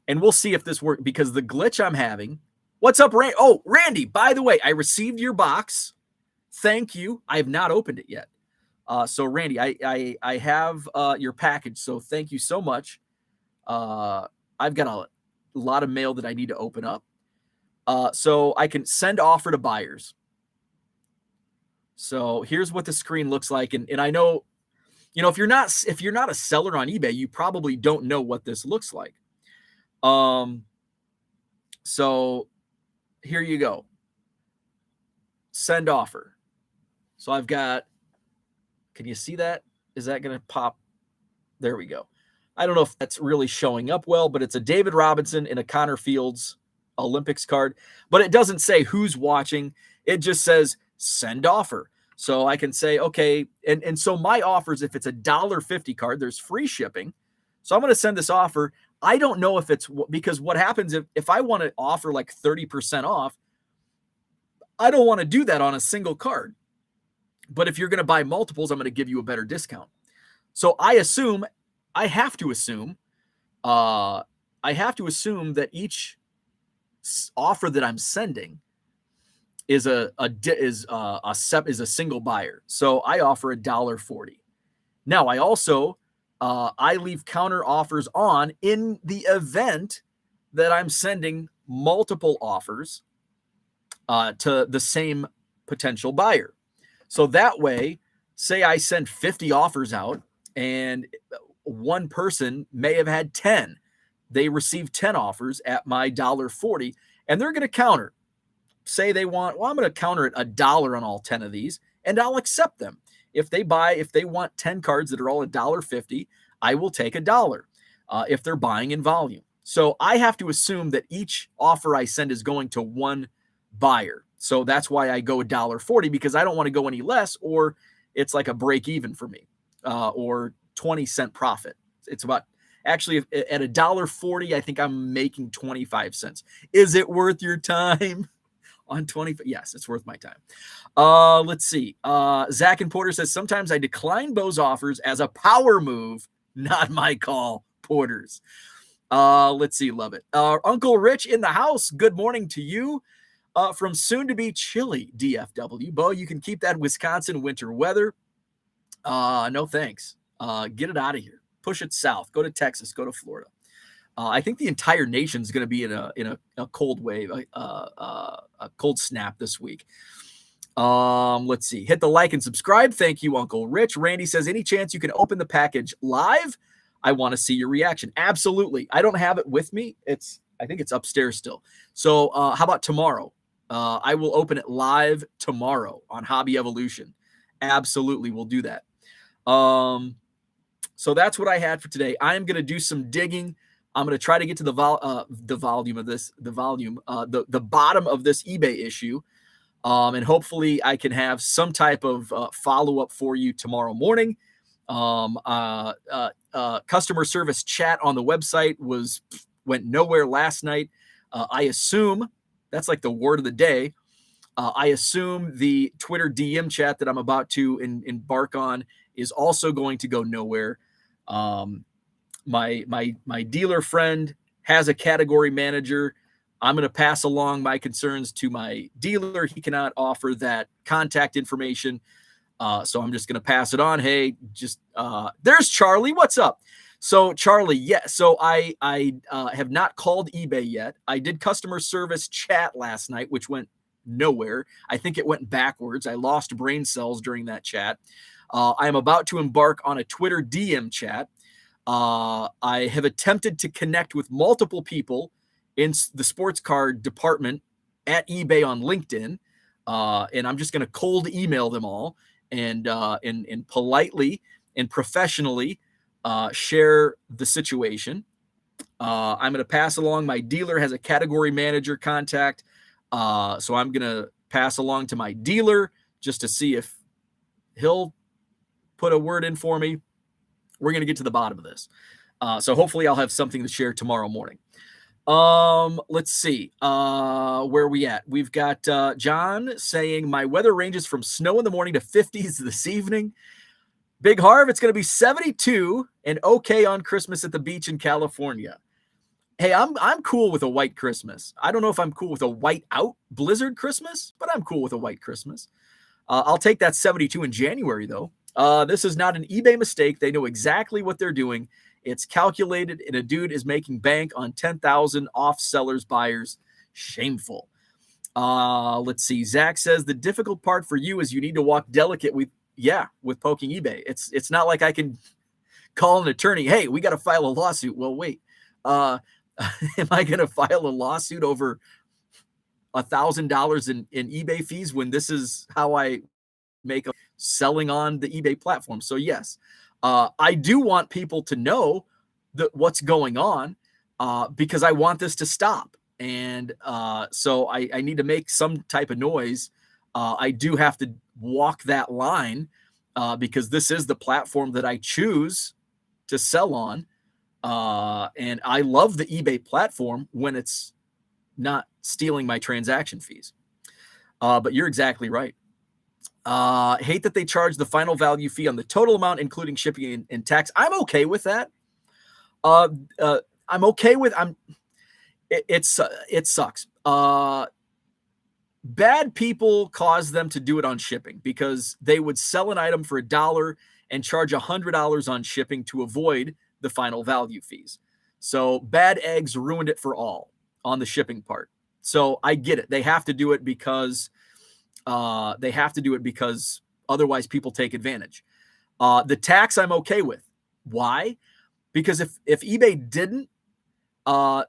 and we'll see if this works, because the glitch I'm having. What's up, Randy? Oh, Randy, by the way, I received your box. Thank you. I have not opened it yet. So Randy, I have your package. So thank you so much. I've got a lot of mail that I need to open up. So I can send offer to buyers. So here's what the screen looks like. And I know, if you're not a seller on eBay, you probably don't know what this looks like. So here you go. Send offer. So I've got, can you see that? Is that going to pop? There we go. I don't know if that's really showing up well, but it's a David Robinson and a Connor Fields Olympics card, but it doesn't say who's watching. It just says send offer. So I can say, okay. And so my offers, if it's a $1.50 card, there's free shipping. So I'm going to send this offer. I don't know if it's, because what happens if I want to offer like 30% off, I don't want to do that on a single card. But if you're going to buy multiples, I'm going to give you a better discount. So I assume I have to assume, uh, that each offer that I'm sending is a single buyer. So I offer $1.40. Now I also I leave counter offers on in the event that I'm sending multiple offers to the same potential buyer. So that way, say I send 50 offers out and one person may have had 10. They received 10 offers at my $1.40 and they're going to counter. Say they want, well, I'm going to counter it $1 on all 10 of these and I'll accept them. If they want 10 cards that are all $1.50, I will take $1 if they're buying in volume. So I have to assume that each offer I send is going to one buyer. So that's why I go $1.40 because I don't want to go any less or it's like a break even for me or 20-cent profit. It's about actually at $1.40, I think I'm making 25 cents. Is it worth your time? On 20, yes, it's worth my time. Let's see. Zach and Porter says, sometimes I decline Bo's offers as a power move, not my call, Porters. Let's see, love it. Uncle Rich in the house, good morning to you. From soon to be chilly DFW. Bo, you can keep that Wisconsin winter weather. No thanks. Get it out of here. Push it south. Go to Texas. Go to Florida. I think the entire nation's going to be in a cold wave, a cold snap this week. Let's see. Hit the like and subscribe. Thank you, Uncle Rich. Randy says, any chance you can open the package live? I want to see your reaction. Absolutely. I don't have it with me. I think it's upstairs still. So how about tomorrow? I will open it live tomorrow on Hobby Evolution. Absolutely, we'll do that. So that's what I had for today. I am going to do some digging. I'm going to try to get to the bottom of this eBay issue. And hopefully I can have some type of follow-up for you tomorrow morning. Customer service chat on the website went nowhere last night. I assume that's like the word of the day. I assume the Twitter DM chat that I'm about to embark on is also going to go nowhere. My dealer friend has a category manager. I'm going to pass along my concerns to my dealer. He cannot offer that contact information. So I'm just going to pass it on. Hey, there's Charlie. What's up? So Charlie, yeah. So I have not called eBay yet. I did customer service chat last night, which went nowhere. I think it went backwards. I lost brain cells during that chat. I am about to embark on a Twitter DM chat. I have attempted to connect with multiple people in the sports card department at eBay on LinkedIn. And I'm just going to cold email them all and politely and professionally share the situation. I'm going to pass along. My dealer has a category manager contact. So I'm going to pass along to my dealer just to see if he'll put a word in for me. We're going to get to the bottom of this. So hopefully I'll have something to share tomorrow morning. Let's see. Where are we at? We've got John saying my weather ranges from snow in the morning to 50s this evening. Big Harv, it's going to be 72 and okay on Christmas at the beach in California. Hey, I'm cool with a white Christmas. I don't know if I'm cool with a white out blizzard Christmas, but I'm cool with a white Christmas. I'll take that 72 in January, though. This is not an eBay mistake. They know exactly what they're doing. It's calculated, and a dude is making bank on 10,000 off sellers, buyers. Shameful. Let's see. Zach says the difficult part for you is you need to walk delicate with poking eBay. It's not like I can call an attorney. Hey, we got to file a lawsuit. Well, wait. Am I going to file a lawsuit over $1,000 in eBay fees when this is how I make a selling on the eBay platform? So yes, I do want people to know what's going on because I want this to stop. And so I need to make some type of noise. I do have to walk that line because this is the platform that I choose to sell on. And I love the eBay platform when it's not stealing my transaction fees. But you're exactly right. Hate that they charge the final value fee on the total amount, including shipping and tax. I'm okay with that. Uh, I'm okay with it sucks. Bad people cause them to do it on shipping because they would sell an item for $1 and charge $100 on shipping to avoid the final value fees. So bad eggs ruined it for all on the shipping part. So I get it. They have to do it because otherwise people take advantage. The tax I'm okay with. Why? Because if eBay didn't, uh,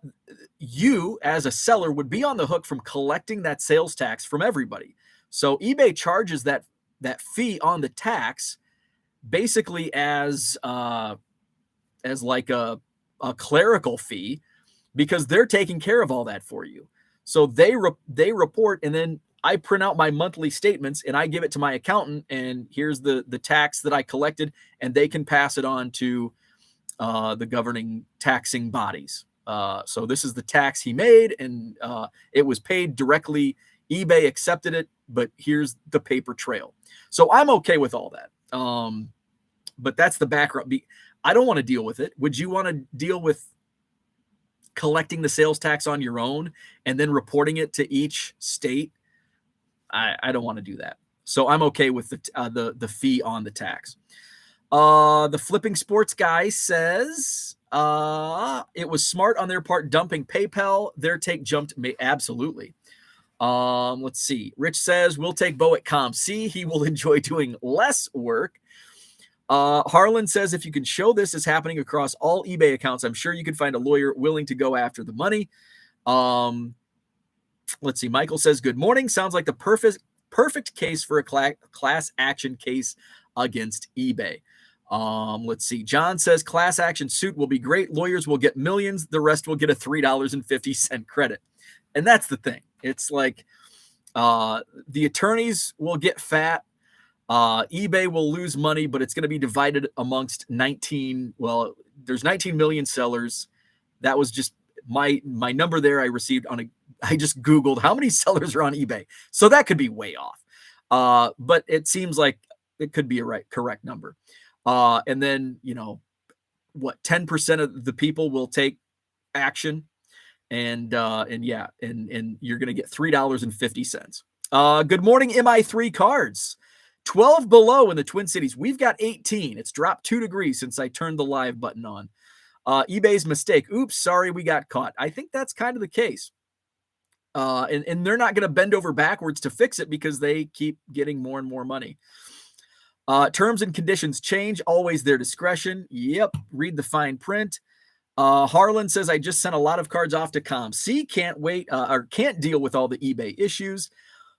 you as a seller would be on the hook from collecting that sales tax from everybody. So eBay charges that fee on the tax basically as like a clerical fee because they're taking care of all that for you. So they report, and then I print out my monthly statements and I give it to my accountant, and here's the tax that I collected, and they can pass it on to the governing taxing bodies. So this is the tax he made, and it was paid directly. eBay accepted it, but here's the paper trail. So I'm okay with all that. But that's the background. I don't want to deal with it. Would you want to deal with collecting the sales tax on your own and then reporting it to each state? I don't want to do that. So I'm okay with the fee on the tax. The flipping sports guy says it was smart on their part dumping PayPal. Their take jumped absolutely. Let's see. Rich says we'll take Bo at ComC. He will enjoy doing less work. Harlan says if you can show this is happening across all eBay accounts, I'm sure you could find a lawyer willing to go after the money. Let's see. Michael says good morning. Sounds like the perfect case for a class action case against eBay. Let's see. John says class action suit will be great. Lawyers will get millions. The rest will get a $3.50 credit. And that's the thing. It's like the attorneys will get fat. eBay will lose money, but it's going to be divided amongst 19. Well, there's 19 million sellers. That was just my number there. I received I just Googled how many sellers are on eBay. So that could be way off. But it seems like it could be a correct number. And then, 10% of the people will take action, and you're going to get $3.50. Good morning, MI3 cards. 12 below in the Twin Cities. We've got 18. It's dropped 2 degrees since I turned the live button on. eBay's mistake. Oops, sorry, we got caught. I think that's kind of the case. And they're not going to bend over backwards to fix it because they keep getting more and more money. Terms and conditions change, always their discretion. Yep, read the fine print. Harlan says, I just sent a lot of cards off to ComC. Can't wait, or can't deal with all the eBay issues.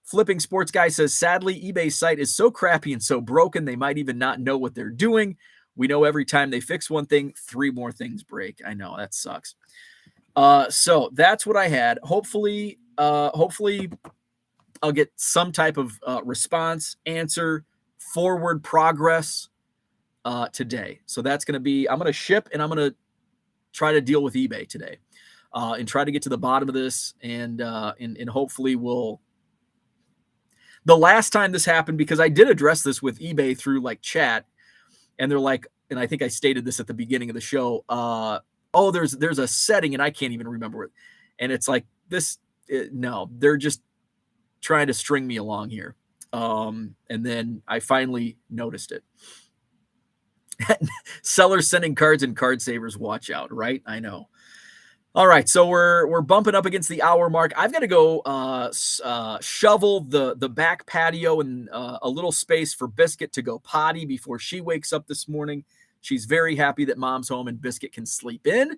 Flipping Sports Guy says, sadly, eBay's site is so crappy and so broken, they might even not know what they're doing. We know every time they fix one thing, 3 more things break. I know, that sucks. So that's what I had. Hopefully I'll get some type of response, answer, forward progress today. So that's going to be, I'm going to ship, and I'm going to try to deal with eBay today and try to get to the bottom of this. And hopefully the last time this happened, because I did address this with eBay through like chat, and they're like, and I think I stated this at the beginning of the show. Oh, there's a setting and I can't even remember it. And it's like no, they're just trying to string me along here. And then I finally noticed it. Sellers sending cards and card savers, watch out, right? I know. All right, so we're bumping up against the hour mark. I've got to go shovel the back patio and a little space for Biscuit to go potty before she wakes up this morning. She's very happy that Mom's home and Biscuit can sleep in.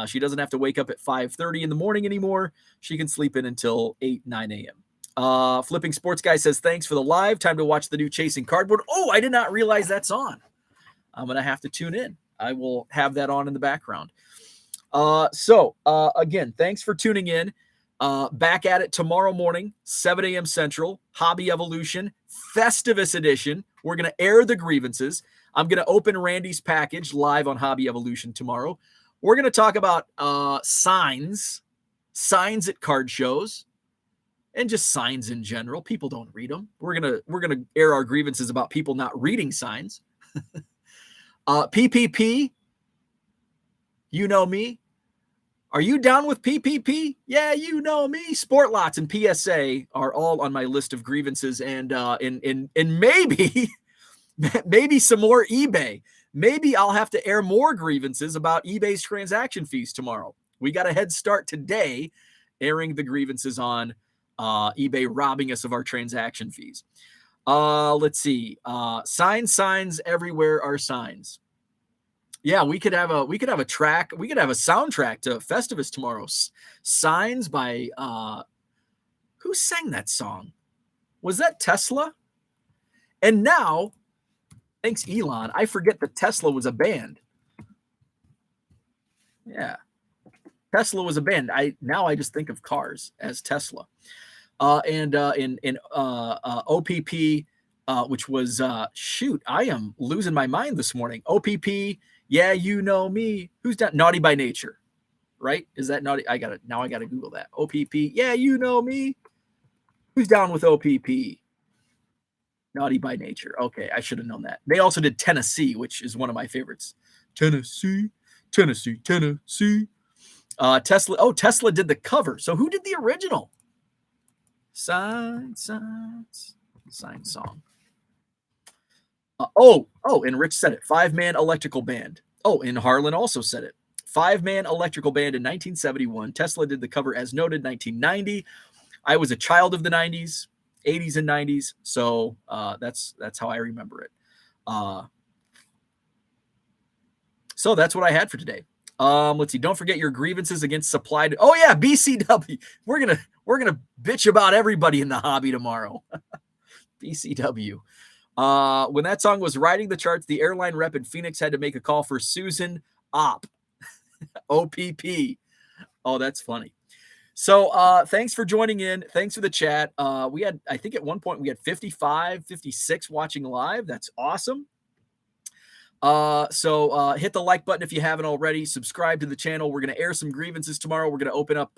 She doesn't have to wake up at 5:30 in the morning anymore. She can sleep in until 9 a.m. Flipping Sports Guy says, thanks for the live. Time to watch the new Chasing Cardboard. Oh, I did not realize that's on. I'm going to have to tune in. I will have that on in the background. Again, thanks for tuning in. Back at it tomorrow morning, 7 a.m. Central, Hobby Evolution, Festivus Edition. We're going to air the grievances. I'm going to open Randy's package live on Hobby Evolution tomorrow. We're going to talk about signs at card shows, and just signs in general. People don't read them. We're gonna air our grievances about people not reading signs. PPP. You know me. Are you down with PPP? Yeah, you know me. Sport lots and PSA are all on my list of grievances, and maybe maybe some more eBay. Maybe I'll have to air more grievances about eBay's transaction fees tomorrow. We got a head start today, airing the grievances on eBay robbing us of our transaction fees. Let's see. Signs everywhere are signs. Yeah, we could have a track. We could have a soundtrack to Festivus tomorrow. Signs by who sang that song? Was that Tesla? And now, thanks Elon, I forget that Tesla was a band. Yeah, Tesla was a band. I just think of cars as Tesla. And in OPP, which was shoot, I am losing my mind this morning. OPP, yeah, you know me. Who's that? Naughty by Nature, right? Is that naughty? I gotta Google that. OPP, yeah, you know me. Who's down with OPP? Naughty by Nature. Okay, I should have known that. They also did Tennessee, which is one of my favorites. Tennessee. Tesla. Oh, Tesla did the cover. So who did the original? Sign song. And Rich said it. 5-man electrical band. Oh, and Harlan also said it. 5-man electrical band in 1971. Tesla did the cover as noted 1990. I was a child of the 90s, 80s and 90s, so that's how I remember it. So that's what I had for today. Let's see. Don't forget your grievances against supply. Oh yeah, BCW. We're gonna bitch about everybody in the hobby tomorrow. BCW. When that song was riding the charts, the airline rep in Phoenix had to make a call for Susan Opp. OPP. Oh, that's funny. So thanks for joining in. Thanks for the chat. We had, I think at one point we had 55, 56 watching live. That's awesome. So hit the like button if you haven't already. Subscribe to the channel. We're going to air some grievances tomorrow. We're going to open up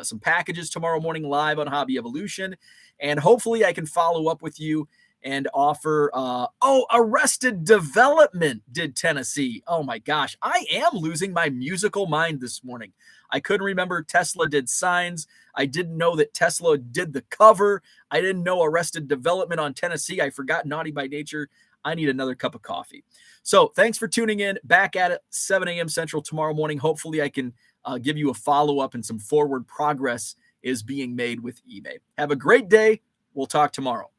some packages tomorrow morning live on Hobby Evolution. And hopefully I can follow up with you and offer, Arrested Development did Tennessee. Oh my gosh. I am losing my musical mind this morning. I couldn't remember Tesla did Signs. I didn't know that Tesla did the cover. I didn't know Arrested Development on Tennessee. I forgot Naughty by Nature. I need another cup of coffee. So thanks for tuning in. Back at it 7 a.m. Central tomorrow morning. Hopefully I can give you a follow-up and some forward progress is being made with eBay. Have a great day. We'll talk tomorrow.